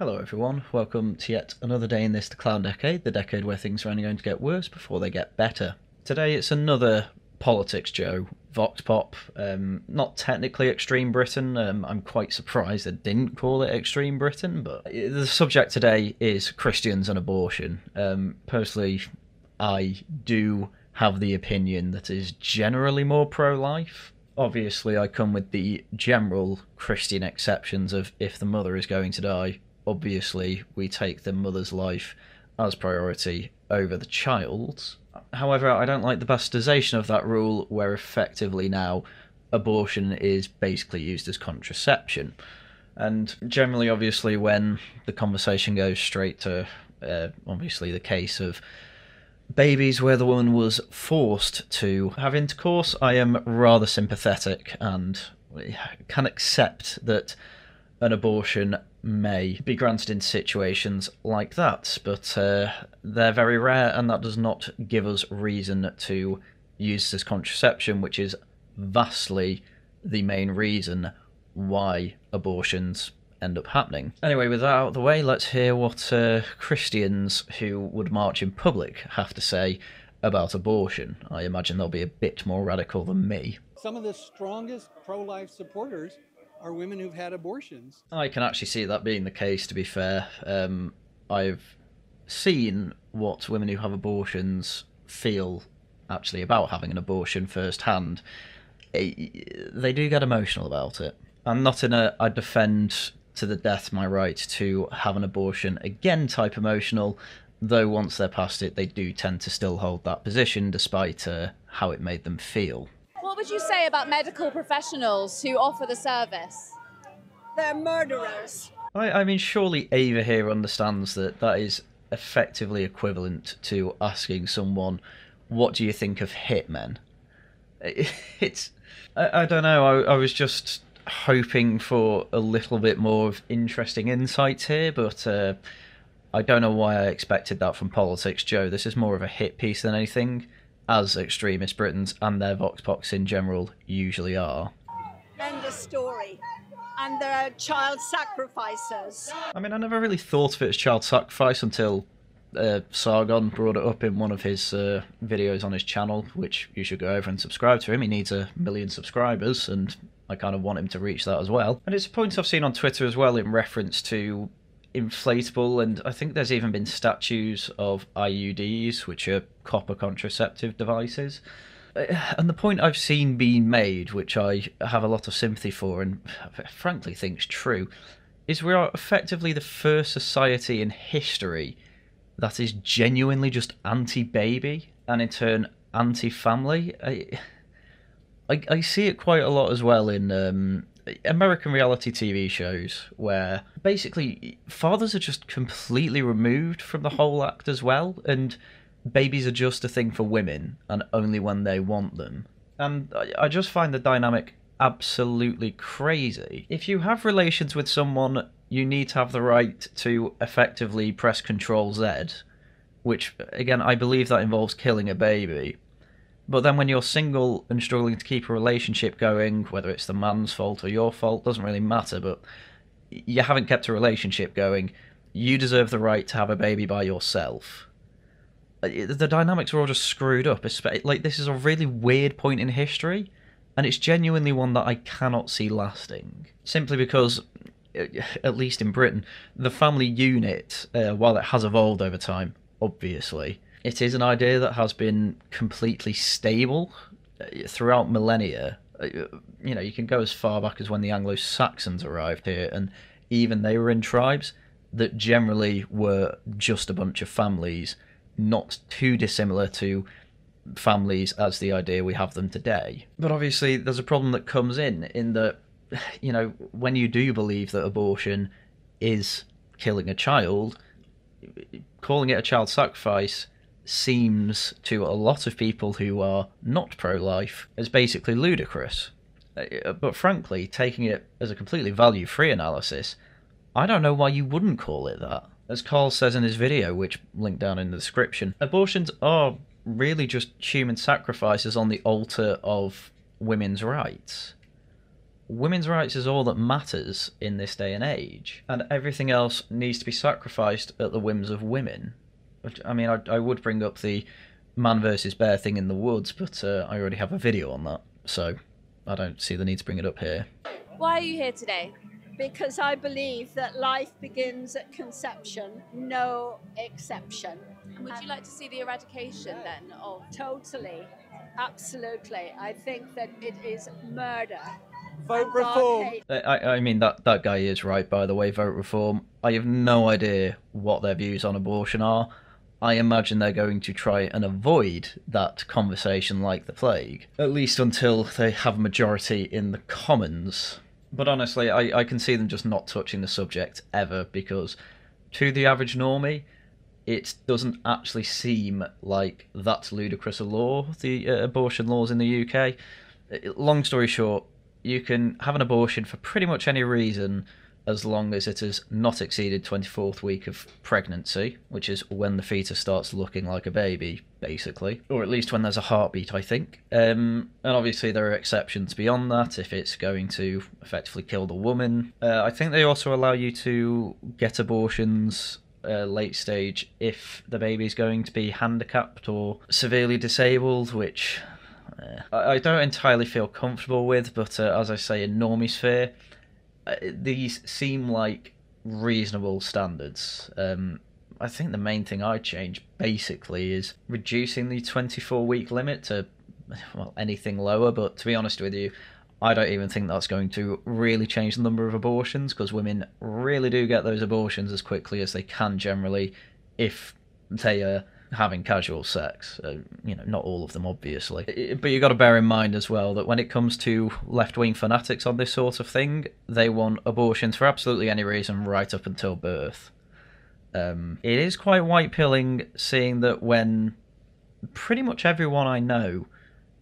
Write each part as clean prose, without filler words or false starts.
Hello everyone, welcome to yet another day in this The Clown Decade, the decade where things are only going to get worse before they get better. Today it's another politics Joe, Vox Pop, not technically Extreme Britain. I'm quite surprised they didn't call it Extreme Britain, but the subject today is Christians and abortion. Personally, I do have the opinion that is generally more pro-life. Obviously, I come with the general Christian exceptions of if the mother is going to die, obviously we take the mother's life as priority over the child's. However, I don't like the bastardization of that rule where effectively now abortion is basically used as contraception. And generally, obviously, when the conversation goes straight to obviously the case of babies where the woman was forced to have intercourse, I am rather sympathetic and can accept that an abortion may be granted in situations like that, but they're very rare, and that does not give us reason to use this contraception, which is vastly the main reason why abortions end up happening. Anyway, with that out of the way, let's hear what Christians who would march in public have to say about abortion. I imagine they'll be a bit more radical than me. Some of the strongest pro-life supporters are women who've had abortions. I can actually see that being the case, to be fair. I've seen what women who have abortions feel actually about having an abortion firsthand. They do get emotional about it. I'm not in a I defend to the death my right to have an abortion again type emotional, though once they're past it, they do tend to still hold that position despite how it made them feel. What would you say about medical professionals who offer the service? They're murderers. I mean, surely Ava here understands that that is effectively equivalent to asking someone, what do you think of hitmen? I don't know, I was just hoping for a little bit more of interesting insights here, but I don't know why I expected that from Politics Joe. This is more of a hit piece than anything, as extremist Britons and their Vox Pops in general usually are. End of story. And they're child sacrificers. I mean, I never really thought of it as child sacrifice until Sargon brought it up in one of his videos on his channel, which you should go over and subscribe to him. He needs 1 million subscribers, and I kind of want him to reach that as well. And it's a point I've seen on Twitter as well in reference to inflatable, and I think there's even been statues of IUDs, which are copper contraceptive devices. And the point I've seen being made, which I have a lot of sympathy for and frankly think's true, is we are effectively the first society in history that is genuinely just anti-baby and in turn anti-family. I see it quite a lot as well in American reality TV shows where basically fathers are just completely removed from the whole act as well, and babies are just a thing for women and only when they want them. And I just find the dynamic absolutely crazy. If you have relations with someone, you need to have the right to effectively press Control Z, which again I believe that involves killing a baby. But then when you're single and struggling to keep a relationship going, whether it's the man's fault or your fault, doesn't really matter, but you haven't kept a relationship going, you deserve the right to have a baby by yourself. The dynamics are all just screwed up. Like, this is a really weird point in history, and it's genuinely one that I cannot see lasting. Simply because, at least in Britain, the family unit, while it has evolved over time, obviously, it is an idea that has been completely stable throughout millennia. You know, you can go as far back as when the Anglo-Saxons arrived here, and even they were in tribes that generally were just a bunch of families, not too dissimilar to families as the idea we have them today. But obviously there's a problem that comes in that, you know, when you do believe that abortion is killing a child, calling it a child sacrifice seems to a lot of people who are not pro-life as basically ludicrous. But frankly, taking it as a completely value-free analysis, I don't know why you wouldn't call it that. As Carl says in his video, which linked down in the description, abortions are really just human sacrifices on the altar of women's rights. women's rights is all that matters in this day and age, and everything else needs to be sacrificed at the whims of women. I mean, I would bring up the man versus bear thing in the woods, but I already have a video on that, so I don't see the need to bring it up here. Why are you here today? Because I believe that life begins at conception, no exception. And would you like to see the eradication then of... Totally, absolutely. I think that it is murder. Vote And God reform. hate- I mean, that guy is right, by the way, vote reform. I have no idea what their views on abortion are. I imagine they're going to try and avoid that conversation like the plague, at least until they have a majority in the Commons. But honestly, I can see them just not touching the subject ever, because to the average normie, it doesn't actually seem like that's ludicrous a law, the abortion laws in the UK. Long story short, you can have an abortion for pretty much any reason as long as it has not exceeded 24th week of pregnancy, which is when the fetus starts looking like a baby, basically. Or at least when there's a heartbeat, I think. And obviously there are exceptions beyond that if it's going to effectively kill the woman. I think they also allow you to get abortions late stage if the baby's going to be handicapped or severely disabled, which I don't entirely feel comfortable with, but as I say, in normie sphere, these seem like reasonable standards. I think the main thing I'd change basically is reducing the 24-week limit to, well, anything lower, but to be honest with you, I don't even think that's going to really change the number of abortions, because women really do get those abortions as quickly as they can generally if they are having casual sex. Not all of them, obviously. But you've got to bear in mind as well that when it comes to left-wing fanatics on this sort of thing, they want abortions for absolutely any reason right up until birth. It is quite white-pilling seeing that when pretty much everyone I know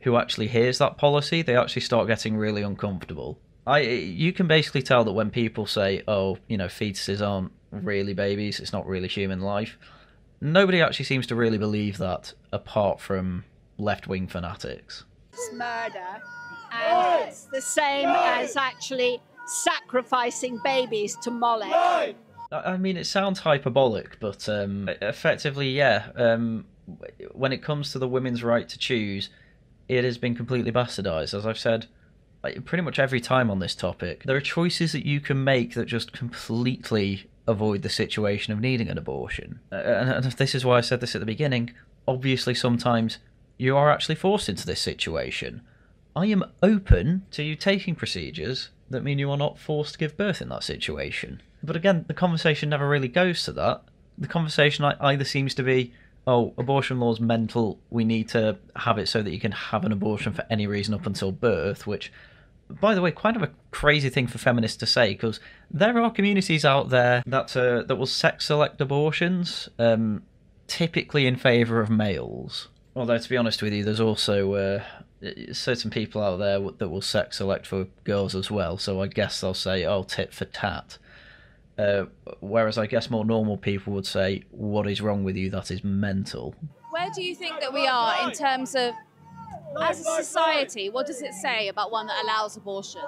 who actually hears that policy, they actually start getting really uncomfortable. You can basically tell that when people say, oh, fetuses aren't really babies, it's not really human life, nobody actually seems to really believe that, apart from left-wing fanatics. It's murder, and it's the same as actually sacrificing babies to Molech. I mean, it sounds hyperbolic, but effectively, yeah. When it comes to the women's right to choose, it has been completely bastardised. As I've said pretty much every time on this topic, there are choices that you can make that just completely avoid the situation of needing an abortion. And this is why I said this at the beginning. Obviously, sometimes you are actually forced into this situation. I am open to you taking procedures that mean you are not forced to give birth in that situation. But again, the conversation never really goes to that. The conversation either seems to be, oh, abortion law's mental, we need to have it so that you can have an abortion for any reason up until birth, which, by the way, kind of a crazy thing for feminists to say, because there are communities out there that will sex select abortions, typically in favour of males. Although, to be honest with you, there's also certain people out there that will sex select for girls as well, so I guess they'll say, oh, tit for tat. Whereas I guess more normal people would say, what is wrong with you? That is mental. Where do you think that we are in terms of, as a society, what does it say about one that allows abortion?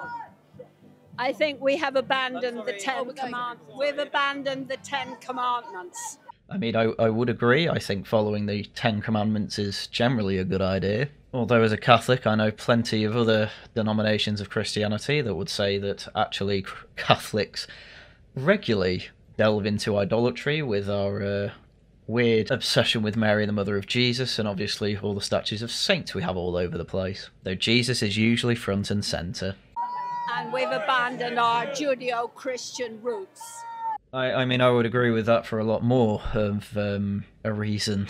I think we have abandoned the Ten Commandments. We've abandoned the 10 Commandments. I mean, I would agree. I think following the 10 Commandments is generally a good idea. Although as a Catholic, I know plenty of other denominations of Christianity that would say that actually Catholics regularly delve into idolatry with our weird obsession with Mary, the mother of Jesus, and obviously all the statues of saints we have all over the place. Though Jesus is usually front and centre. And we've abandoned our Judeo-Christian roots. I mean, I would agree with that for a lot more of a reason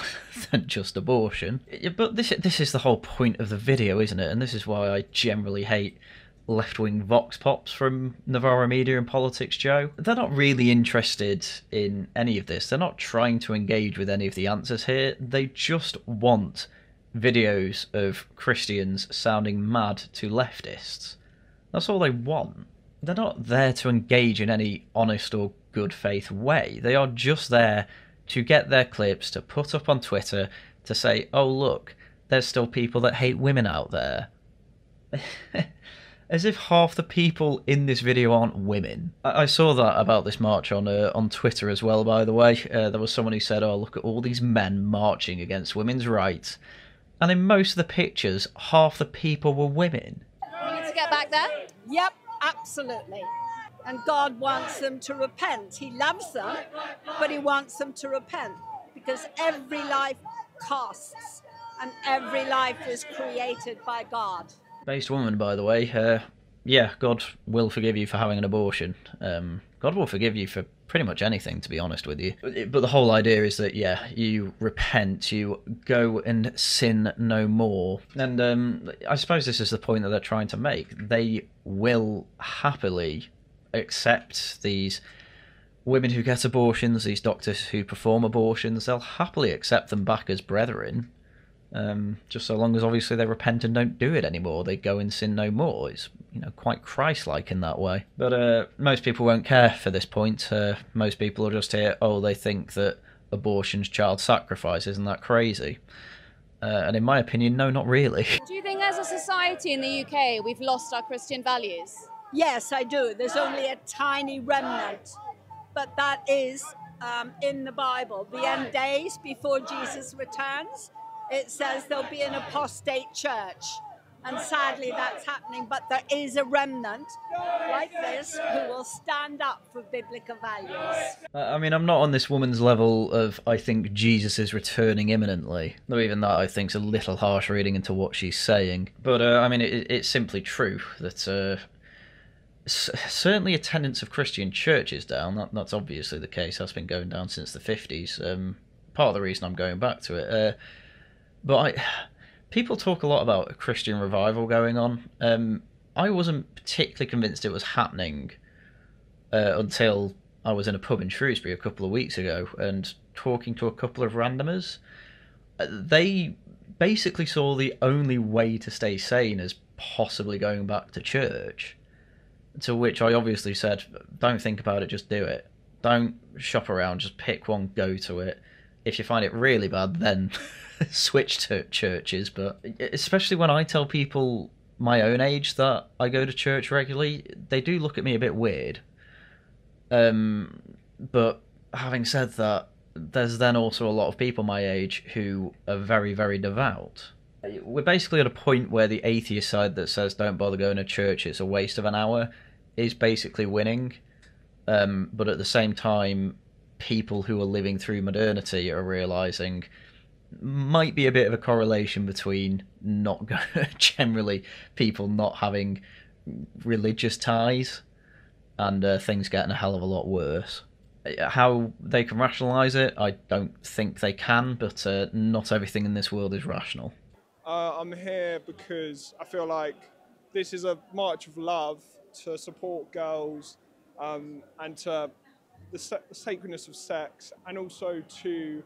than just abortion. But this is the whole point of the video, isn't it? And this is why I generally hate left-wing vox pops from Navarra Media and Politics Joe. They're not really interested in any of this. They're not trying to engage with any of the answers here. They just want videos of Christians sounding mad to leftists. That's all they want. They're not there to engage in any honest or good faith way. They are just there to get their clips to put up on Twitter to say, oh look, there's still people that hate women out there. As if half the people in this video aren't women. I saw that about this march on Twitter as well, by the way. There was someone who said, oh, look at all these men marching against women's rights. And in most of the pictures, half the people were women. We need to get back there? Yep, absolutely. And God wants them to repent. He loves them, but he wants them to repent, because every life costs and every life is created by God. Based woman, by the way, yeah, God will forgive you for having an abortion. God will forgive you for pretty much anything, to be honest with you. But the whole idea is that, yeah, you repent, you go and sin no more. And I suppose this is the point that they're trying to make. They will happily accept these women who get abortions, these doctors who perform abortions. They'll happily accept them back as brethren. Just so long as obviously they repent and don't do it anymore, they go and sin no more. It's, you know, quite Christ-like in that way. But most people won't care for this point. Most people will just hear, oh, they think that abortion's child sacrifice. Isn't that crazy? And in my opinion, no, not really. Do you think as a society in the UK we've lost our Christian values? Yes, I do. There's only a tiny remnant, but that is in the Bible. The end days before Jesus returns, it says there'll be an apostate church. And sadly that's happening, but there is a remnant like this who will stand up for biblical values. I mean, I'm not on this woman's level of, I think Jesus is returning imminently. Though even that I think's a little harsh reading into what she's saying. But I mean, it's simply true that certainly attendance of Christian churches down. That's obviously the case. That's been going down since the 50s. Part of the reason I'm going back to it. But people talk a lot about a Christian revival going on. I wasn't particularly convinced it was happening until I was in a pub in Shrewsbury a couple of weeks ago and talking to a couple of randomers. They basically saw the only way to stay sane as possibly going back to church. To which I obviously said, don't think about it, just do it. Don't shop around, just pick one, go to it. If you find it really bad, then switch to churches. But especially when I tell people my own age that I go to church regularly, they do look at me a bit weird. But having said that, there's then also a lot of people my age who are very, very devout. We're basically at a point where the atheist side that says don't bother going to church, it's a waste of an hour, is basically winning. But at the same time, people who are living through modernity are realising might be a bit of a correlation between not generally people not having religious ties and things getting a hell of a lot worse. How they can rationalise it, I don't think they can, but not everything in this world is rational. I'm here because I feel like this is a march of love to support girls and to the sacredness of sex, and also to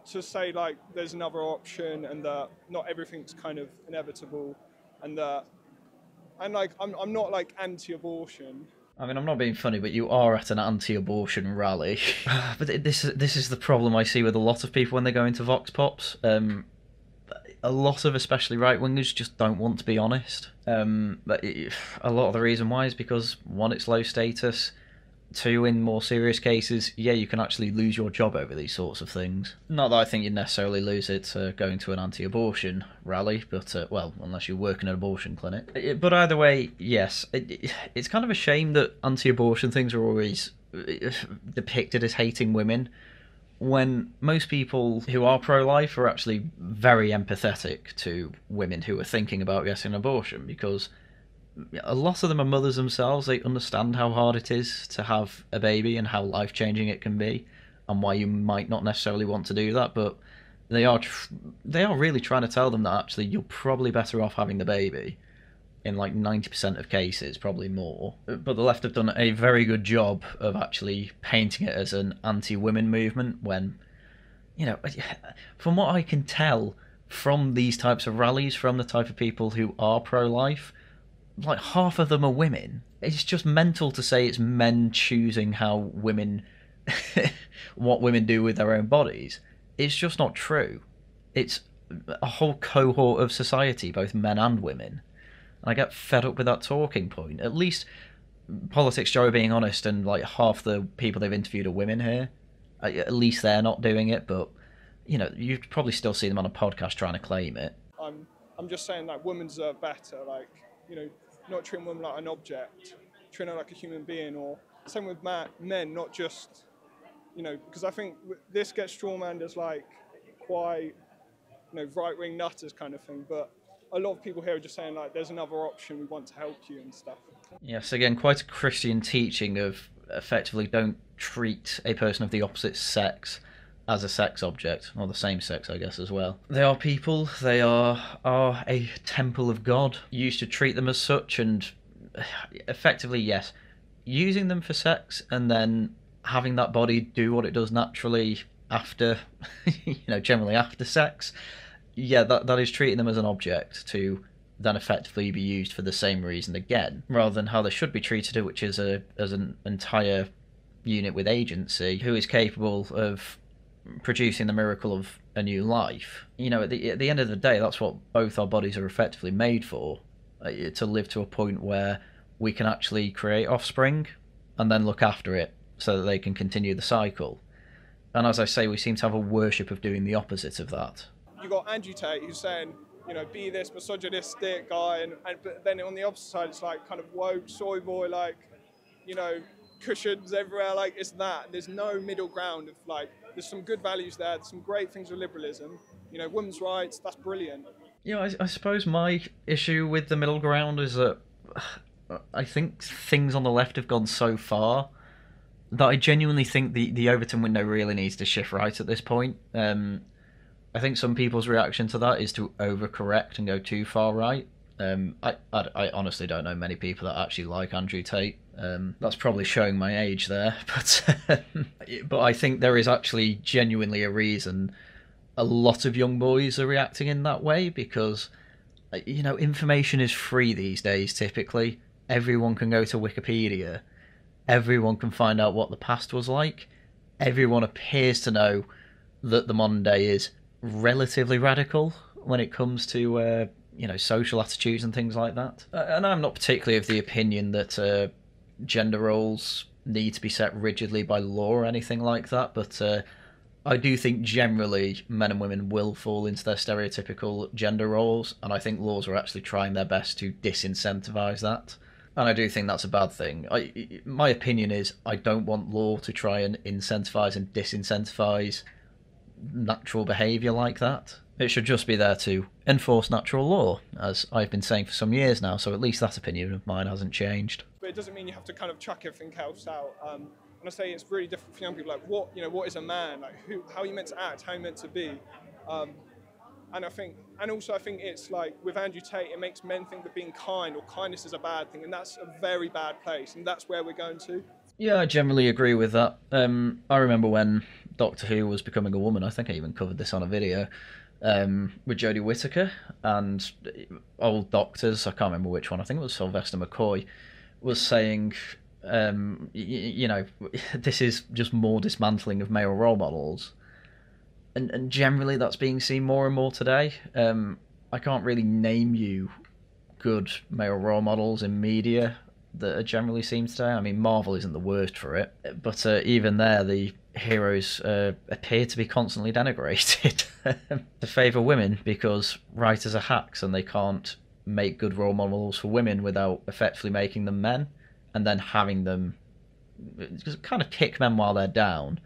say like there's another option and that not everything's kind of inevitable, and like I'm not like anti-abortion. I mean, I'm not being funny, but you are at an anti-abortion rally. But this is the problem I see with a lot of people when they go into Vox Pops. A lot of especially right-wingers just don't want to be honest. But a lot of the reason why is because, one, it's low status. Two, in more serious cases, yeah, you can actually lose your job over these sorts of things. Not that I think you'd necessarily lose it going to an anti-abortion rally, but, well, unless you work in an abortion clinic. But either way, yes, it's kind of a shame that anti-abortion things are always depicted as hating women, when most people who are pro-life are actually very empathetic to women who are thinking about getting an abortion, because a lot of them are mothers themselves. They understand how hard it is to have a baby and how life-changing it can be, and why you might not necessarily want to do that, but they are really trying to tell them that actually you're probably better off having the baby in like 90% of cases, probably more. But the left have done a very good job of actually painting it as an anti-women movement, when, you know, from what I can tell from these types of rallies, from the type of people who are pro-life, like half of them are women. It's just mental to say it's men choosing how women, what women do with their own bodies. It's just not true. It's a whole cohort of society, both men and women. And I get fed up with that talking point. At least Politics Joe are being honest, and like half the people they've interviewed are women here. At least they're not doing it, but you know, you'd probably still see them on a podcast trying to claim it. I'm just saying that women deserve better, like, you know, not treating women like an object, treating her like a human being, or same with men, not just, you know, because I think this gets strawmanned as like quite, you know, right-wing nutters kind of thing, but a lot of people here are just saying like there's another option, we want to help you and stuff. Yes, again, quite a Christian teaching of effectively don't treat a person of the opposite sex as a sex object, or the same sex, I guess, as well. They are people, they are a temple of God. You used to treat them as such, and effectively, yes, using them for sex and then having that body do what it does naturally after, you know, generally after sex, yeah, that is treating them as an object to then effectively be used for the same reason again, rather than how they should be treated, which is as an entire unit with agency who is capable of producing the miracle of a new life. You know, at the end of the day, that's what both our bodies are effectively made for, to live to a point where we can actually create offspring and then look after it so that they can continue the cycle. And as I say, we seem to have a worship of doing the opposite of that. You got Andrew Tate who's saying, you know, be this misogynistic guy, but then on the opposite side, it's like kind of woke soy boy, like, you know, cushions everywhere, like it's that. There's no middle ground of like, there's some good values there, there's some great things with liberalism, you know, women's rights, that's brilliant. You know, I suppose my issue with the middle ground is that I think things on the left have gone so far that I genuinely think the Overton window really needs to shift right at this point. I think some people's reaction to that is to overcorrect and go too far right. I honestly don't know many people that actually like Andrew Tate. That's probably showing my age there, but I think there is actually genuinely a reason a lot of young boys are reacting in that way, because, you know, information is free these days typically. Everyone can go to Wikipedia. Everyone can find out what the past was like. Everyone appears to know that the modern day is relatively radical when it comes to you know, social attitudes and things like that. And I'm not particularly of the opinion that gender roles need to be set rigidly by law or anything like that, but I do think generally men and women will fall into their stereotypical gender roles, and I think laws are actually trying their best to disincentivize that. And I do think that's a bad thing. My opinion is I don't want law to try and incentivize and disincentivize natural behaviour like that. It should just be there to enforce natural law, as I've been saying for some years now, so at least that opinion of mine hasn't changed. But it doesn't mean you have to kind of chuck everything else out. And I say it's really different for young people, like what is a man? Like how are you meant to act? How are you meant to be? And I think it's like with Andrew Tate, it makes men think that being kind or kindness is a bad thing, and that's a very bad place, and that's where we're going to. Yeah, I generally agree with that. I remember when Doctor Who was becoming a woman, I think I even covered this on a video, with Jodie Whittaker, and old doctors, I can't remember which one, I think it was Sylvester McCoy, was saying, you know, this is just more dismantling of male role models. And generally that's being seen more and more today. I can't really name you good male role models in media that are generally seen today. I mean, Marvel isn't the worst for it, but even there, the heroes appear to be constantly denigrated to favour women because writers are hacks and they can't make good role models for women without effectively making them men and then having them kind of kick men while they're down.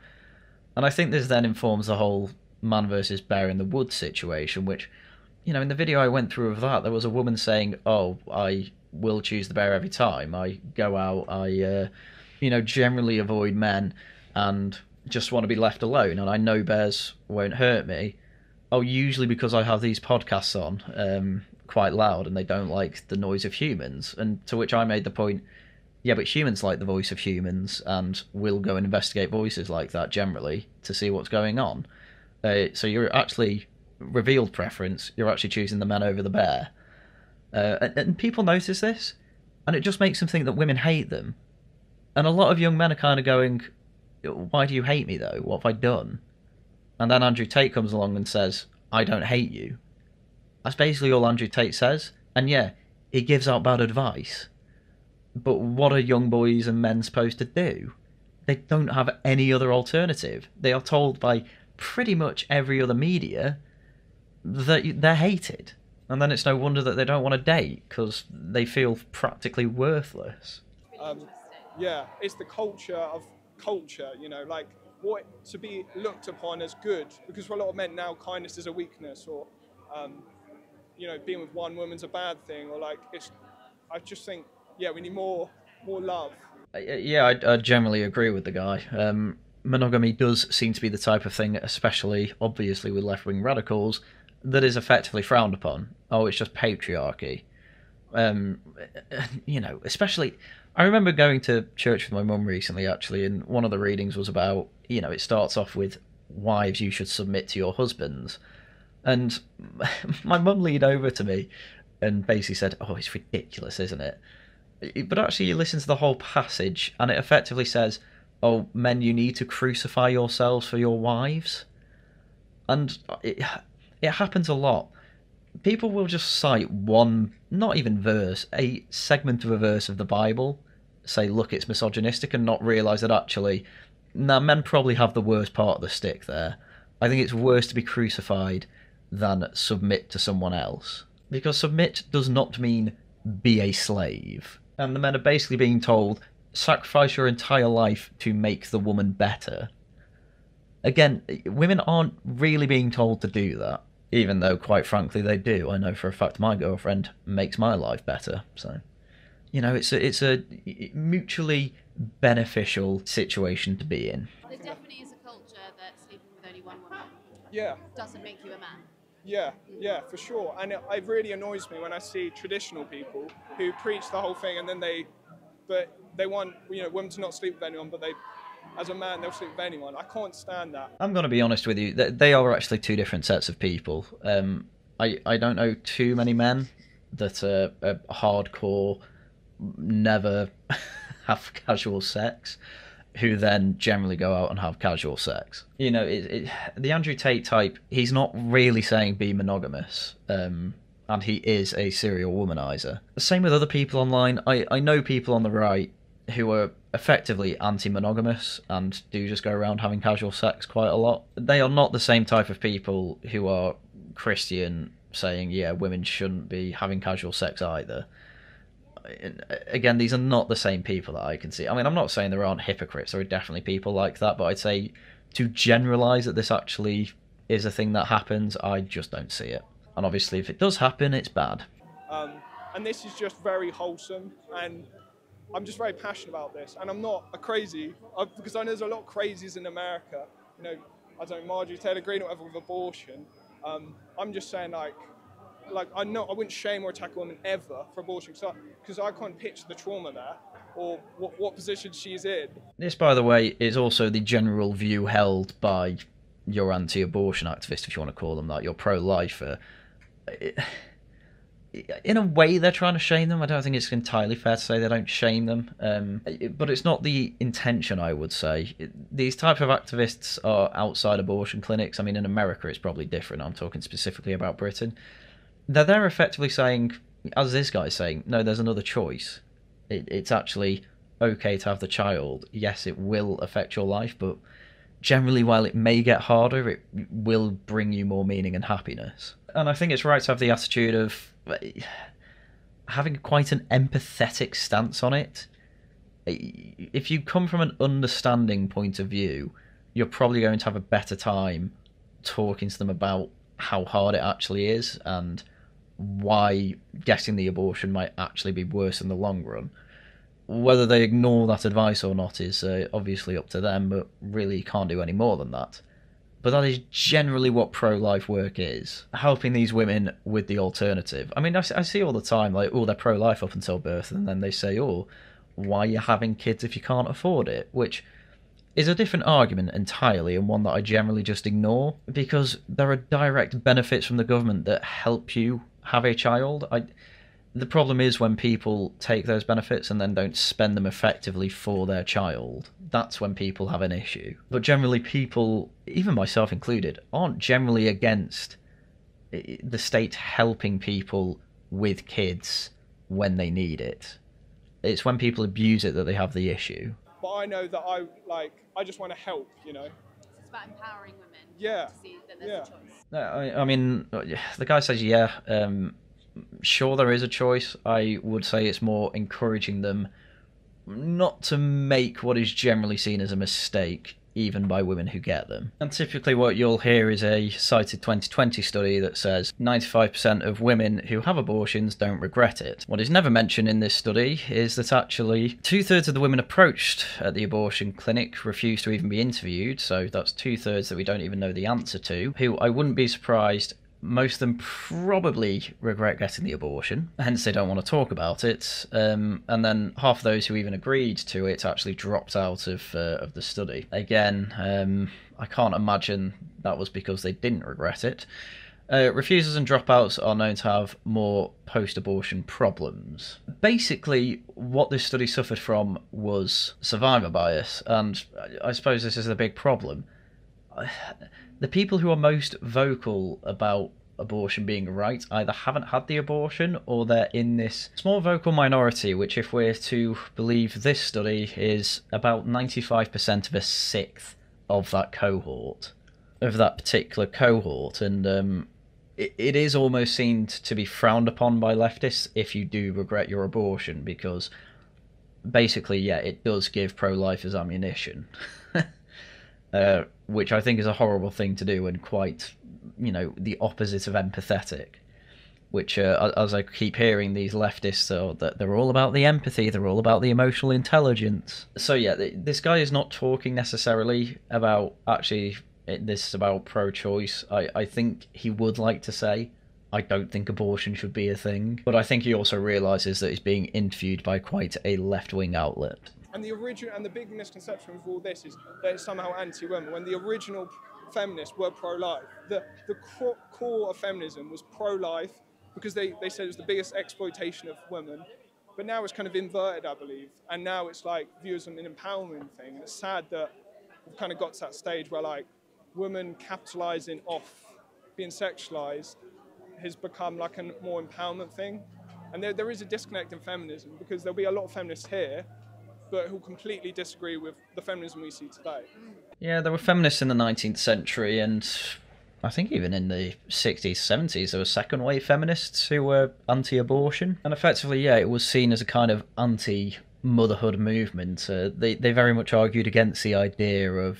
And I think this then informs the whole man versus bear in the woods situation, which, you know, in the video I went through of that, there was a woman saying, oh, I will choose the bear every time. I go out, I, you know, generally avoid men and just want to be left alone, and I know bears won't hurt me. Oh, usually because I have these podcasts on quite loud and they don't like the noise of humans. And to which I made the point, yeah, but humans like the voice of humans and will go and investigate voices like that generally to see what's going on. So you're actually, revealed preference, you're actually choosing the man over the bear. And people notice this, and it just makes them think that women hate them. And a lot of young men are kind of going, why do you hate me though? What have I done? And then Andrew Tate comes along and says, I don't hate you. That's basically all Andrew Tate says. And yeah, he gives out bad advice. But what are young boys and men supposed to do? They don't have any other alternative. They are told by pretty much every other media that they're hated. And then it's no wonder that they don't want to date, because they feel practically worthless. Yeah, it's the culture of culture, you know, like what to be looked upon as good, because for a lot of men now kindness is a weakness, or you know, being with one woman's a bad thing, or like I just think, yeah, we need more love. Yeah, I generally agree with the guy. Monogamy does seem to be the type of thing, especially obviously with left-wing radicals, that is effectively frowned upon. Oh, it's just patriarchy. You know, especially, I remember going to church with my mum recently, actually, and one of the readings was about, you know, it starts off with, wives, you should submit to your husbands. And my mum leaned over to me and basically said, oh, it's ridiculous, isn't it? But actually, you listen to the whole passage, and it effectively says, oh, men, you need to crucify yourselves for your wives. And it happens a lot. People will just cite one, not even verse, a segment of a verse of the Bible, say, look, it's misogynistic, and not realise that actually, nah, men probably have the worst part of the stick there. I think it's worse to be crucified than submit to someone else. Because submit does not mean be a slave. And the men are basically being told, sacrifice your entire life to make the woman better. Again, women aren't really being told to do that, even though, quite frankly, they do. I know for a fact my girlfriend makes my life better. So, you know, it's a mutually beneficial situation to be in. There definitely is a culture that sleeping with only one woman doesn't make you a man. Yeah, for sure. And it really annoys me when I see traditional people who preach the whole thing, and then they want, you know, women to not sleep with anyone, but as a man, they'll sleep with anyone. I can't stand that. I'm going to be honest with you. They are actually two different sets of people. I don't know too many men that are hardcore, never have casual sex, who then generally go out and have casual sex. You know, the Andrew Tate type, he's not really saying be monogamous, and he is a serial womanizer. Same with other people online. I know people on the right who are effectively anti-monogamous and do just go around having casual sex quite a lot. They are not the same type of people who are Christian saying, yeah, women shouldn't be having casual sex either. Again, these are not the same people that I can see. I mean, I'm not saying there aren't hypocrites. There are definitely people like that, but I'd say to generalise that this actually is a thing that happens, I just don't see it. And obviously, if it does happen, it's bad. And this is just very wholesome, and I'm just very passionate about this. And I'm not a crazy, because I know there's a lot of crazies in America. You know, I don't know, Marjorie Taylor Greene or whatever with abortion. I'm just saying, like I wouldn't shame or attack a woman ever for abortion, because I can't picture the trauma there, or what position she's in. This, by the way, is also the general view held by your anti-abortion activists, if you want to call them that, your pro-lifer. In a way, they're trying to shame them. I don't think it's entirely fair to say they don't shame them, but it's not the intention, I would say. These type of activists are outside abortion clinics. I mean, in America, it's probably different. I'm talking specifically about Britain. They're effectively saying, as this guy's saying, no, there's another choice. It's actually okay to have the child. Yes, it will affect your life, but generally, while it may get harder, it will bring you more meaning and happiness. And I think it's right to have the attitude of having quite an empathetic stance on it. If you come from an understanding point of view, you're probably going to have a better time talking to them about how hard it actually is and why getting the abortion might actually be worse in the long run. Whether they ignore that advice or not is obviously up to them, but really you can't do any more than that. But that is generally what pro-life work is, helping these women with the alternative. I mean, I see all the time, like, oh, they're pro-life up until birth, and then they say, oh, why are you having kids if you can't afford it? Which is a different argument entirely, and one that I generally just ignore, because there are direct benefits from the government that help you have a child. The problem is when people take those benefits and then don't spend them effectively for their child. That's when people have an issue. But generally people, even myself included, aren't generally against the state helping people with kids when they need it. It's when people abuse it that they have the issue. But I know that I just want to help, you know. It's about empowering women. Yeah. To see that there's a choice. I mean, the guy says, yeah, sure there is a choice. I would say it's more encouraging them not to make what is generally seen as a mistake, even by women who get them. And typically what you'll hear is a cited 2020 study that says 95% of women who have abortions don't regret it. What is never mentioned in this study is that actually 2/3 of the women approached at the abortion clinic refused to even be interviewed, so that's 2/3 that we don't even know the answer to, who I wouldn't be surprised most of them probably regret getting the abortion, hence they don't want to talk about it. And then half of those who even agreed to it actually dropped out of the study. Again, I can't imagine that was because they didn't regret it. Refusers and dropouts are known to have more post-abortion problems. Basically, what this study suffered from was survivor bias, and I suppose this is the big problem. The people who are most vocal about abortion being right either haven't had the abortion or they're in this small vocal minority, which, if we're to believe this study, is about 95% of a sixth of that cohort, of that particular cohort. And it is almost seen to be frowned upon by leftists if you do regret your abortion, because basically, yeah, it does give pro-lifers ammunition. Which I think is a horrible thing to do and quite, you know, the opposite of empathetic. Which, as I keep hearing these leftists, that they're all about the empathy, they're all about the emotional intelligence. So yeah, this guy is not talking necessarily about actually this is about pro-choice. I think he would like to say, I don't think abortion should be a thing, but I think he also realises that he's being interviewed by quite a left-wing outlet. And the big misconception of all this is that it's somehow anti-women, when the original feminists were pro-life. The core of feminism was pro-life because they said it was the biggest exploitation of women. But now it's kind of inverted, I believe. And now it's like viewed as an empowerment thing. And it's sad that we've kind of got to that stage where like women capitalising off being sexualised has become like a more empowerment thing. And there is a disconnect in feminism, because there'll be a lot of feminists here but who completely disagree with the feminism we see today. Yeah, there were feminists in the 19th century, and I think even in the 60s, 70s, there were second-wave feminists who were anti-abortion. And effectively, yeah, it was seen as a kind of anti-motherhood movement. They very much argued against the idea of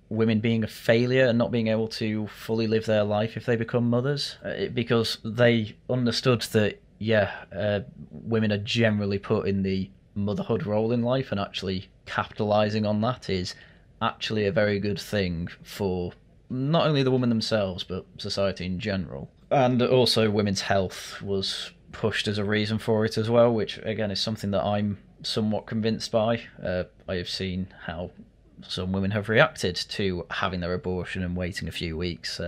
women being a failure and not being able to fully live their life if they become mothers, because they understood that, yeah, women are generally put in the motherhood role in life, and actually capitalising on that is actually a very good thing for not only the women themselves but society in general. And also women's health was pushed as a reason for it as well, which again is something that I'm somewhat convinced by. I have seen how some women have reacted to having their abortion and waiting a few weeks.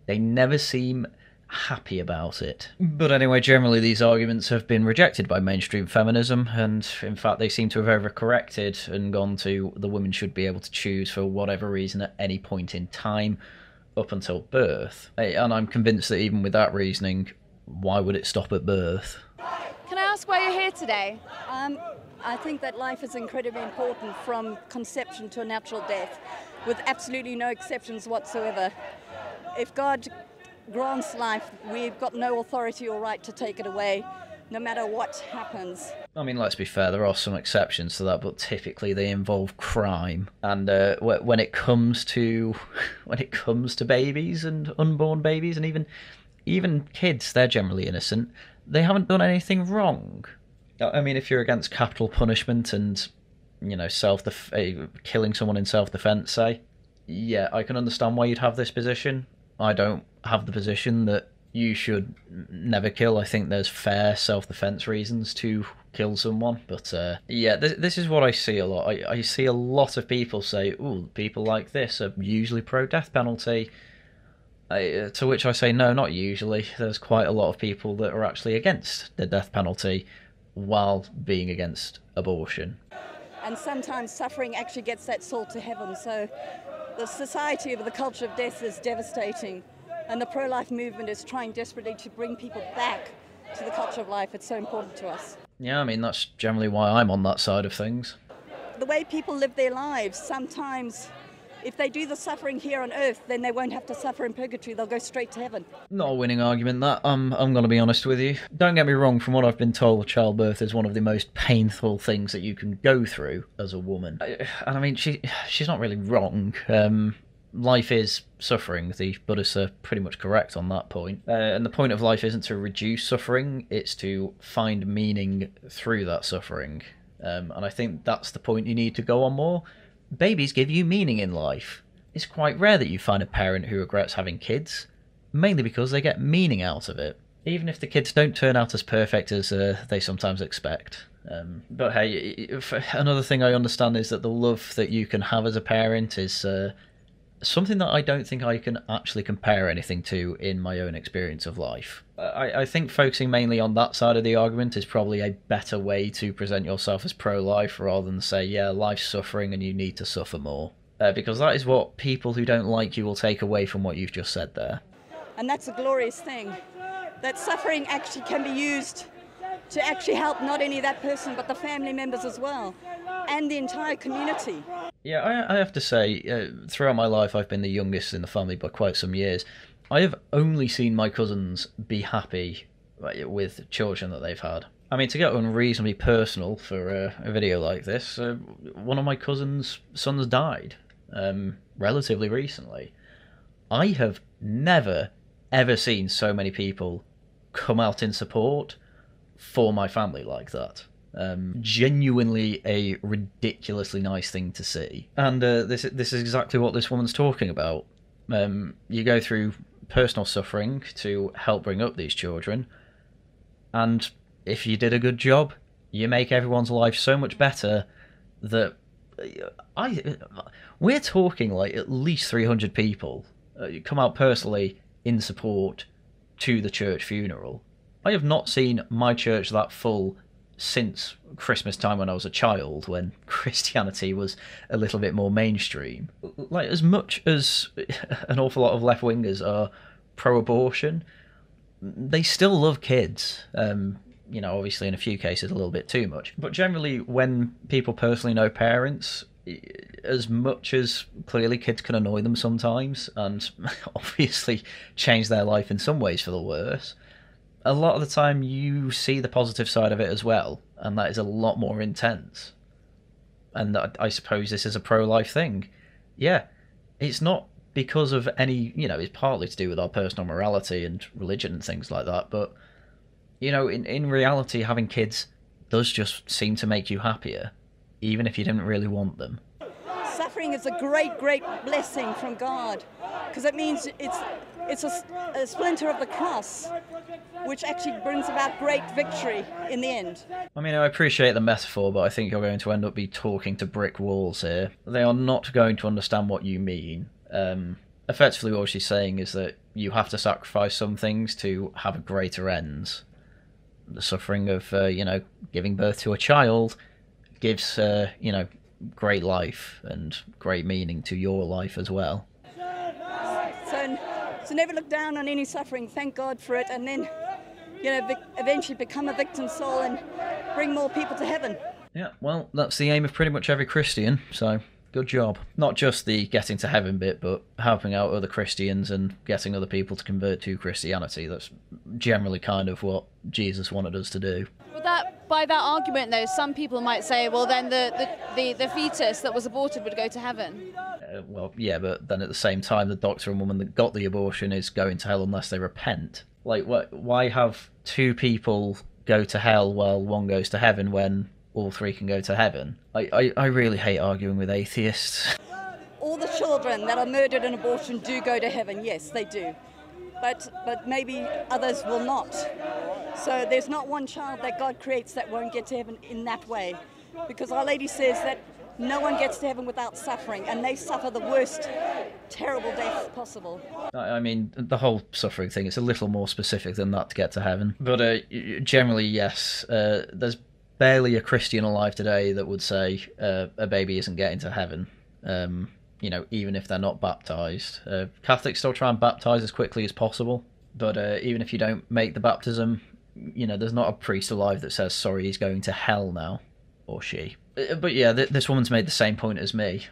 They never seem happy about it. But anyway, generally these arguments have been rejected by mainstream feminism, and in fact they seem to have overcorrected and gone to the women should be able to choose for whatever reason at any point in time up until birth. And I'm convinced that even with that reasoning, why would it stop at birth? Can I ask why you're here today? I think that life is incredibly important from conception to a natural death, with absolutely no exceptions whatsoever. If God grants life, we've got no authority or right to take it away, no matter what happens. I mean, let's be fair, there are some exceptions to that, but typically they involve crime. And when it comes to babies and unborn babies, and even kids, they're generally innocent. They haven't done anything wrong. I mean, if you're against capital punishment and, you know, killing someone in self-defense, say, yeah, I can understand why you'd have this position. I don't have the position that you should never kill. I think there's fair self-defense reasons to kill someone. But yeah, this is what I see a lot. I see a lot of people say, ooh, people like this are usually pro-death penalty. To which I say, no, not usually. There's quite a lot of people that are actually against the death penalty while being against abortion. And sometimes suffering actually gets that soul to heaven. So the society of the culture of death is devastating, and the pro-life movement is trying desperately to bring people back to the culture of life. It's so important to us. Yeah, I mean, that's generally why I'm on that side of things. The way people live their lives, sometimes if they do the suffering here on earth, then they won't have to suffer in purgatory. They'll go straight to heaven. Not a winning argument, that. I'm going to be honest with you. Don't get me wrong, from what I've been told, childbirth is one of the most painful things that you can go through as a woman. And I mean, she's not really wrong. Life is suffering. The Buddhists are pretty much correct on that point. And the point of life isn't to reduce suffering, it's to find meaning through that suffering. And I think that's the point you need to go on more. Babies give you meaning in life. It's quite rare that you find a parent who regrets having kids, mainly because they get meaning out of it, even if the kids don't turn out as perfect as they sometimes expect. But hey, another thing I understand is that the love that you can have as a parent is something that I don't think I can actually compare anything to in my own experience of life. I think focusing mainly on that side of the argument is probably a better way to present yourself as pro-life rather than say, yeah, life's suffering and you need to suffer more. Because that is what people who don't like you will take away from what you've just said there. And that's a glorious thing, that suffering actually can be used to actually help not only that person but the family members as well, and the entire community. Yeah, I have to say, throughout my life I've been the youngest in the family by quite some years. I have only seen my cousins be happy with children that they've had. I mean, to get unreasonably personal for a video like this, one of my cousins' sons died relatively recently. I have never, ever seen so many people come out in support for my family like that. Genuinely a ridiculously nice thing to see. And this is exactly what this woman's talking about. You go through personal suffering to help bring up these children, and if you did a good job, you make everyone's life so much better that we're talking like at least 300 people come out personally in support to the church funeral. I have not seen my church that full since Christmas time when I was a child, when Christianity was a little bit more mainstream. Like, as much as an awful lot of left-wingers are pro-abortion, they still love kids. You know, obviously in a few cases a little bit too much. But generally, when people personally know parents, as much as clearly kids can annoy them sometimes, and obviously change their life in some ways for the worse, a lot of the time you see the positive side of it as well, and that is a lot more intense. And I suppose this is a pro-life thing. Yeah, it's not because of any, you know, it's partly to do with our personal morality and religion and things like that, but, you know, in reality, having kids does just seem to make you happier, even if you didn't really want them. Suffering is a great, great blessing from God, because it means it's a splinter of the cross, which actually brings about great victory in the end. I mean, I appreciate the metaphor, but I think you're going to end up be talking to brick walls here. They are not going to understand what you mean. Effectively, what she's saying is that you have to sacrifice some things to have a greater ends. The suffering of, you know, giving birth to a child gives, you know, great life and great meaning to your life as well. So never look down on any suffering, thank God for it, and then, you know, eventually become a victim soul and bring more people to heaven. Yeah, well, that's the aim of pretty much every Christian, so good job. Not just the getting to heaven bit, but helping out other Christians and getting other people to convert to Christianity. That's generally kind of what Jesus wanted us to do. But by that argument, though, some people might say, well, then the fetus that was aborted would go to heaven. Well, yeah, but then at the same time, the doctor and woman that got the abortion is going to hell unless they repent. Like, why have two people go to hell while one goes to heaven when all three can go to heaven? I really hate arguing with atheists. All the children that are murdered in abortion do go to heaven, yes, they do. But maybe others will not. So there's not one child that God creates that won't get to heaven in that way. Because Our Lady says that no one gets to heaven without suffering, and they suffer the worst terrible death possible. I mean, the whole suffering thing, it's a little more specific than that to get to heaven. But generally, yes, there's barely a Christian alive today that would say a baby isn't getting to heaven. You know, even if they're not baptised. Catholics still try and baptise as quickly as possible, but even if you don't make the baptism, you know, there's not a priest alive that says, sorry, he's going to hell now, or she. But yeah, this woman's made the same point as me.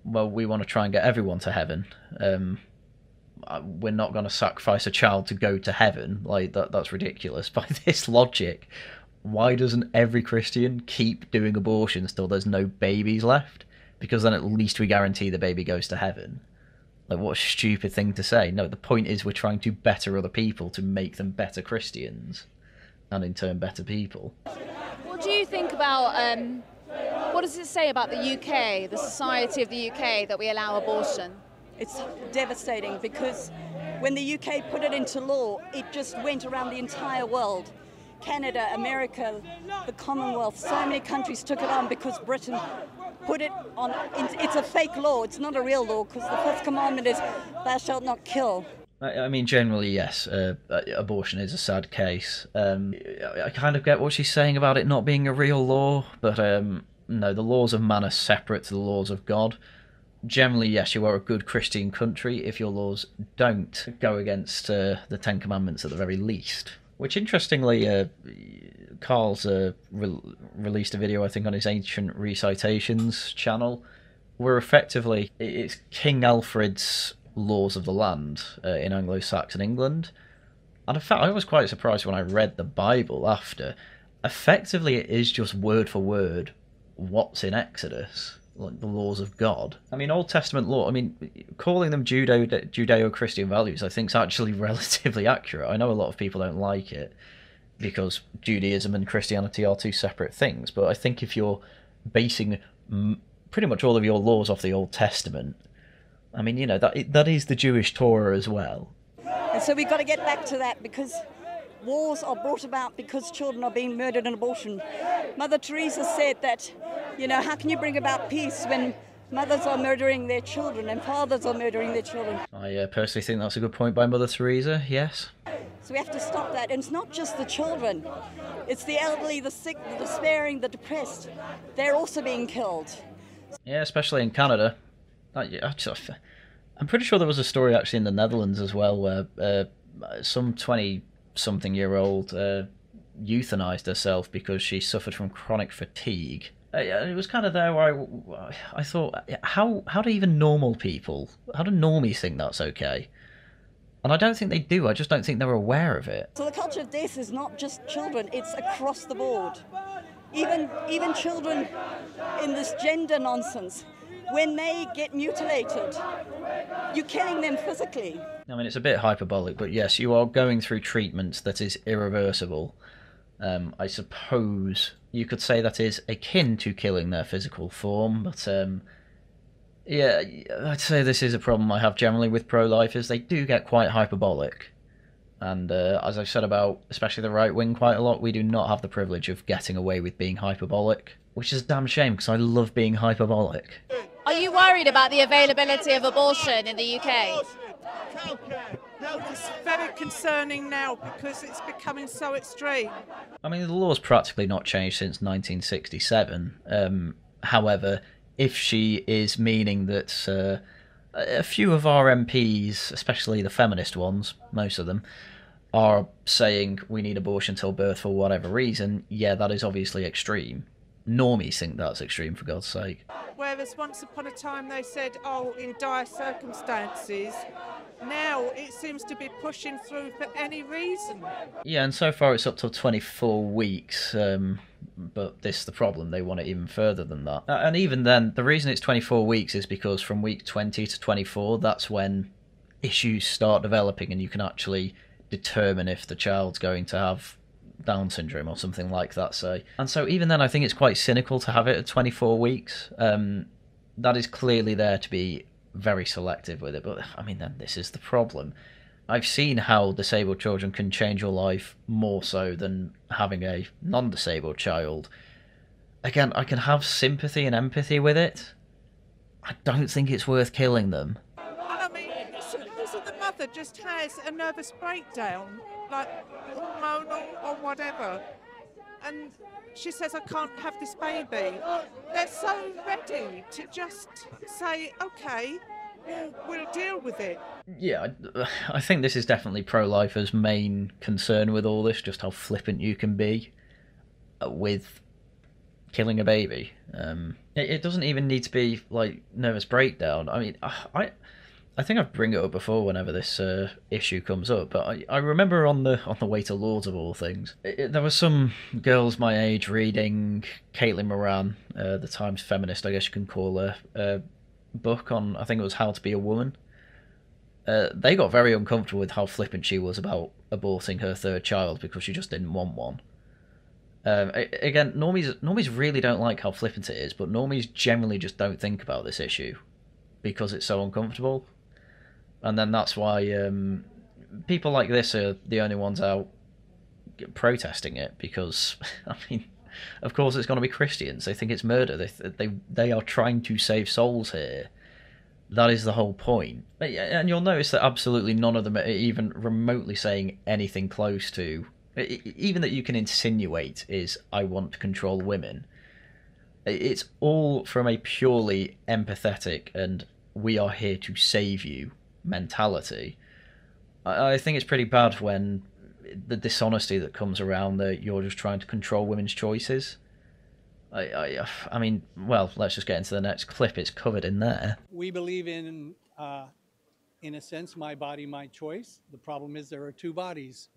Well, we want to try and get everyone to heaven. We're not going to sacrifice a child to go to heaven. Like, that's ridiculous. By this logic, why doesn't every Christian keep doing abortions till there's no babies left? Because then at least we guarantee the baby goes to heaven. Like, what a stupid thing to say. No, the point is we're trying to better other people to make them better Christians, and in turn better people. What do you think about, what does it say about the UK, the society of the UK, that we allow abortion? It's devastating because when the UK put it into law, it just went around the entire world. Canada, America, the Commonwealth, so many countries took it on because Britain put it on. It's a fake law, it's not a real law, because the first commandment is, thou shalt not kill. I mean, generally, yes, abortion is a sad case. I kind of get what she's saying about it not being a real law, but no, the laws of man are separate to the laws of God. Generally, yes, you are a good Christian country if your laws don't go against the Ten Commandments at the very least. Which, interestingly, Carl's released a video, I think, on his Ancient Recitations channel, where effectively it's King Alfred's laws of the land in Anglo-Saxon England. And in fact, I was quite surprised when I read the Bible after. Effectively, it is just word for word what's in Exodus, like the laws of God. I mean, Old Testament law, I mean, calling them Judeo-Christian values, I think is actually relatively accurate. I know a lot of people don't like it because Judaism and Christianity are two separate things, but I think if you're basing pretty much all of your laws off the Old Testament, I mean, you know, that is the Jewish Torah as well. And so we've got to get back to that, because wars are brought about because children are being murdered in abortion. Mother Teresa said that, you know, how can you bring about peace when mothers are murdering their children and fathers are murdering their children? I personally think that's a good point by Mother Teresa, yes. So we have to stop that. And it's not just the children. It's the elderly, the sick, the despairing, the depressed. They're also being killed. Yeah, especially in Canada. I'm pretty sure there was a story actually in the Netherlands as well where some 20-something-year-old euthanized herself because she suffered from chronic fatigue. It was kind of there where I thought, how do even normal people, how do normies think that's okay? And I don't think they do, I just don't think they're aware of it. So the culture of death is not just children, it's across the board. Even children in this gender nonsense, when they get mutilated, you're killing them physically. I mean, it's a bit hyperbolic, but yes, you are going through treatment that is irreversible. I suppose you could say that is akin to killing their physical form, but yeah, I'd say this is a problem I have generally with pro-lifers. They do get quite hyperbolic. And as I've said about especially the right wing quite a lot, we do not have the privilege of getting away with being hyperbolic, which is a damn shame because I love being hyperbolic. Are you worried about the availability of abortion in the UK? No, it's very concerning now because it's becoming so extreme. I mean, the law's practically not changed since 1967. However, if she is meaning that a few of our MPs, especially the feminist ones, most of them, are saying we need abortion till birth for whatever reason, yeah, that is obviously extreme. Normies think that's extreme, for God's sake. Whereas once upon a time they said, oh, in dire circumstances, now it seems to be pushing through for any reason. Yeah, and so far it's up to 24 weeks, but this is the problem, they want it even further than that. And even then, the reason it's 24 weeks is because from week 20 to 24, that's when issues start developing and you can actually determine if the child's going to have Down syndrome or something like that, say. And so even then I think it's quite cynical to have it at 24 weeks. That is clearly there to be very selective with it, but I mean, then this is the problem. I've seen how disabled children can change your life more so than having a non-disabled child. Again, I can have sympathy and empathy with it. I don't think it's worth killing them. I mean, suppose the mother just has a nervous breakdown, like hormonal or whatever, and she says, I can't have this baby. They're so ready to just say, okay, we'll deal with it. Yeah, I think this is definitely pro-lifers' main concern with all this, just how flippant you can be with killing a baby. It doesn't even need to be like nervous breakdown. I mean, I think I've bring it up before whenever this issue comes up, but I remember on the way to Lords of all things, there were some girls my age reading Caitlin Moran, the Times feminist, I guess you can call her, book on, I think it was How to Be a Woman. They got very uncomfortable with how flippant she was about aborting her third child because she just didn't want one. Again, normies really don't like how flippant it is, but normies generally just don't think about this issue because it's so uncomfortable. And then that's why people like this are the only ones out protesting it, because, I mean, of course it's going to be Christians. They think it's murder. They are trying to save souls here. That is the whole point. And you'll notice that absolutely none of them are even remotely saying anything close to... Even that you can insinuate is, I want to control women. It's all from a purely empathetic and we are here to save you mentality. I think it's pretty bad when the dishonesty that comes around that you're just trying to control women's choices. I mean, well, let's just get into the next clip. It's covered in there. We believe in a sense, my body, my choice. The problem is there are two bodies.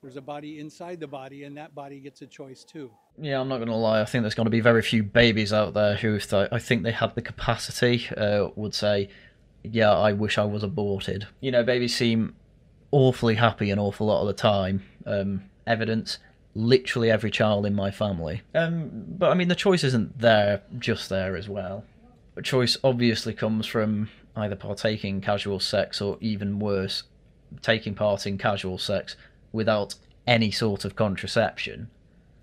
There's a body inside the body, and that body gets a choice too. Yeah, I'm not going to lie. I think there's going to be very few babies out there who, if I think they had the capacity, would say, yeah, I wish I was aborted. You know, babies seem awfully happy an awful lot of the time. Evidence, literally every child in my family. But I mean, the choice isn't there, just there as well. The choice obviously comes from either partaking in casual sex or, even worse, taking part in casual sex without any sort of contraception.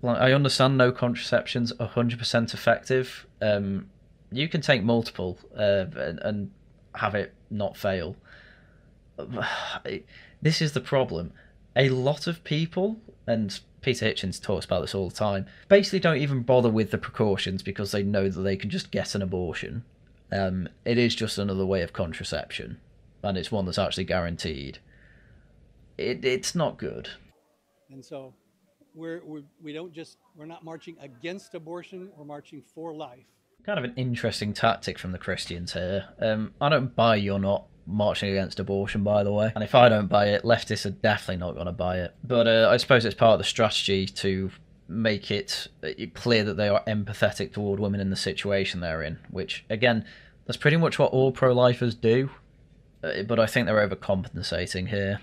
Like, I understand no contraception's 100% effective. You can take multiple and have it not fail. This is the problem. A lot of people, and Peter Hitchens talks about this all the time, basically don't even bother with the precautions because they know that they can just get an abortion. It is just another way of contraception, and it's one that's actually guaranteed. It's not good. And so we're not marching against abortion, we're marching for life. Kind of an interesting tactic from the Christians here. I don't buy you're not marching against abortion, by the way. And if I don't buy it, leftists are definitely not going to buy it. But I suppose it's part of the strategy to make it clear that they are empathetic toward women in the situation they're in, which, again, that's pretty much what all pro-lifers do. But I think they're overcompensating here.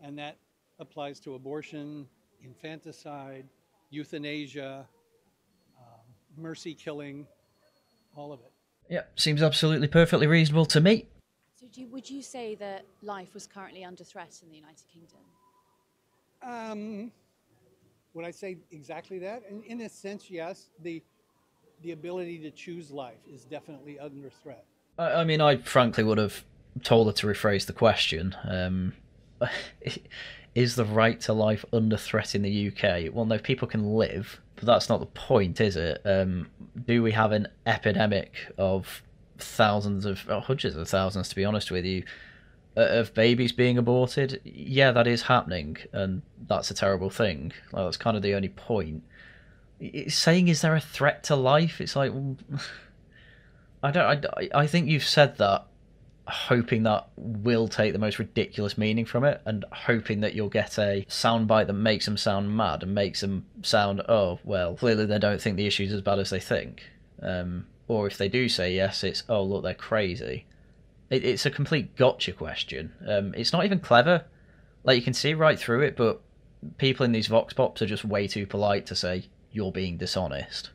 And that applies to abortion, infanticide, euthanasia, mercy killing, all of it. Yeah, seems absolutely perfectly reasonable to me. So would you say that life was currently under threat in the United Kingdom? Would I say exactly that? In a sense, yes. The ability to choose life is definitely under threat. I mean, I frankly would have told her to rephrase the question. Is the right to life under threat in the UK? Well, no, people can live, but that's not the point, is it? Do we have an epidemic of thousands of, hundreds of thousands, to be honest with you, of babies being aborted? Yeah, that is happening, and that's a terrible thing. Like, that's kind of the only point. It's saying, is there a threat to life? It's like, well, I think you've said that hoping that will take the most ridiculous meaning from it, and hoping that you'll get a soundbite that makes them sound mad and makes them sound, oh, well, clearly they don't think the issue's as bad as they think. Or if they do say yes, it's, oh, look, they're crazy. It's a complete gotcha question. It's not even clever. Like, you can see right through it, but people in these vox pops are just way too polite to say, you're being dishonest.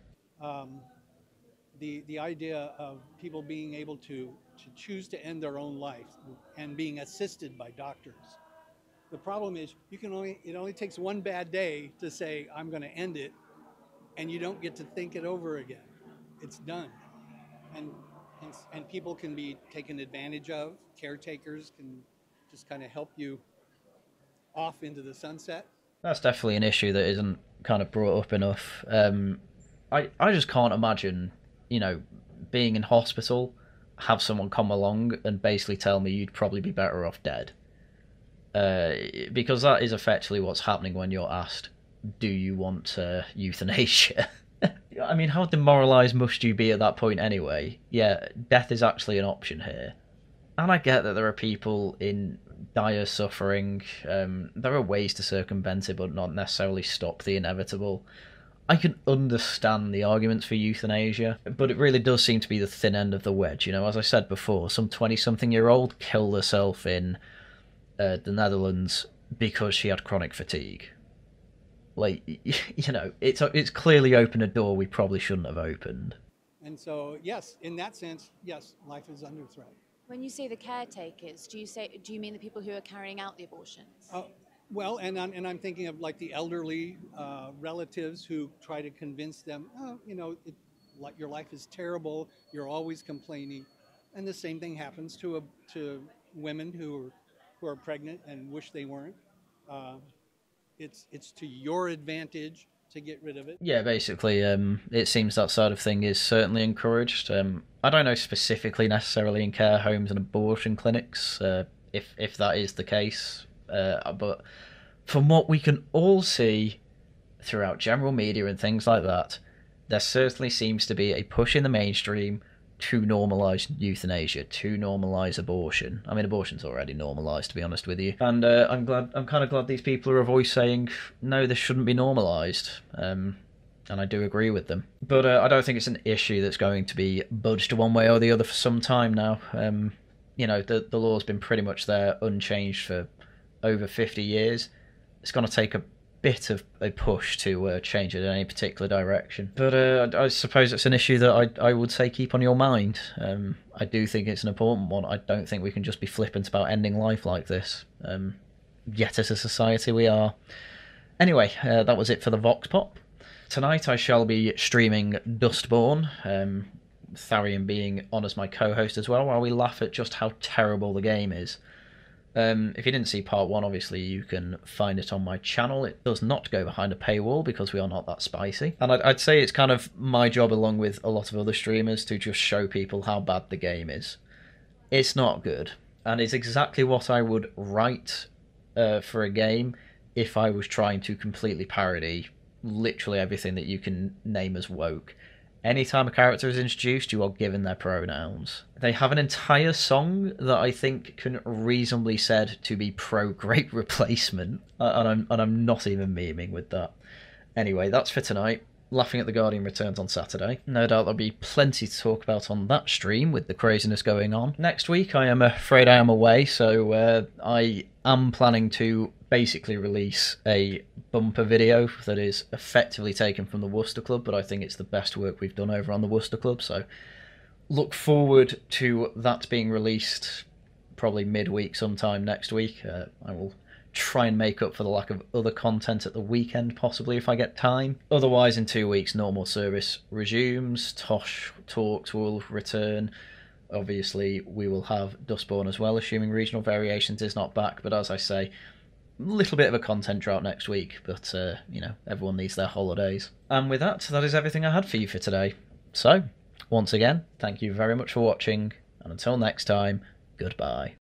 The idea of people being able to choose to end their own life and being assisted by doctors. The problem is it only takes one bad day to say, I'm going to end it, and you don't get to think it over again. It's done. And people can be taken advantage of. Caretakers can just kind of help you off into the sunset. That's definitely an issue that isn't kind of brought up enough. I just can't imagine, you know, being in hospital have someone come along and basically tell me you'd probably be better off dead. Because that is effectively what's happening when you're asked, do you want euthanasia? I mean, how demoralised must you be at that point anyway? Yeah, death is actually an option here. And I get that there are people in dire suffering. There are ways to circumvent it, but not necessarily stop the inevitable. I can understand the arguments for euthanasia, but it really does seem to be the thin end of the wedge. You know, as I said before, some 20-something-year-old killed herself in the Netherlands because she had chronic fatigue. Like, you know, it's clearly opened a door we probably shouldn't have opened. And so, yes, in that sense, yes, life is under threat. When you say the caretakers, do you mean the people who are carrying out the abortions? Well, and I'm thinking of like the elderly relatives who try to convince them, oh, you know, your life is terrible. You're always complaining, and the same thing happens to women who are pregnant and wish they weren't. It's to your advantage to get rid of it. Yeah, basically, it seems that side of thing is certainly encouraged. I don't know specifically necessarily in care homes and abortion clinics, if that is the case, but from what we can all see throughout general media and things like that, there certainly seems to be a push in the mainstream to normalise euthanasia, to normalise abortion. I mean, abortion's already normalised, to be honest with you. And I'm kind of glad these people are a voice saying, no, this shouldn't be normalised. And I do agree with them. But I don't think it's an issue that's going to be budged one way or the other for some time now. You know, the law's been pretty much there, unchanged for over 50 years. It's going to take a bit of a push to change it in any particular direction. But I suppose it's an issue that I would say keep on your mind. I do think it's an important one. I don't think we can just be flippant about ending life like this. Yet as a society we are. Anyway, that was it for the Vox Pop. Tonight I shall be streaming Dustborn, Tharium being on as my co-host as well, while we laugh at just how terrible the game is. If you didn't see part 1, obviously you can find it on my channel. It does not go behind a paywall because we are not that spicy. And I'd say it's kind of my job, along with a lot of other streamers, to just show people how bad the game is. It's not good. And it's exactly what I would write for a game if I was trying to completely parody literally everything that you can name as woke. Anytime a character is introduced, you are given their pronouns. They have an entire song that I think can reasonably said to be pro-Great Replacement, and I'm not even memeing with that. Anyway, that's for tonight. Laughing at the Guardian returns on Saturday. No doubt there'll be plenty to talk about on that stream with the craziness going on. Next week, I am afraid I am away, so I am planning to basically release a bumper video that is effectively taken from the Worcester Club, but I think it's the best work we've done over on the Worcester Club, so look forward to that being released probably midweek sometime next week. I will try and make up for the lack of other content at the weekend, possibly, if I get time. Otherwise, in 2 weeks, normal service resumes. Tosh Talks will return. Obviously, we will have Dustborn as well, assuming Regional Variations is not back, but as I say, little bit of a content drought next week, but, you know, everyone needs their holidays. And with that, that is everything I had for you for today. So, once again, thank you very much for watching, and until next time, goodbye.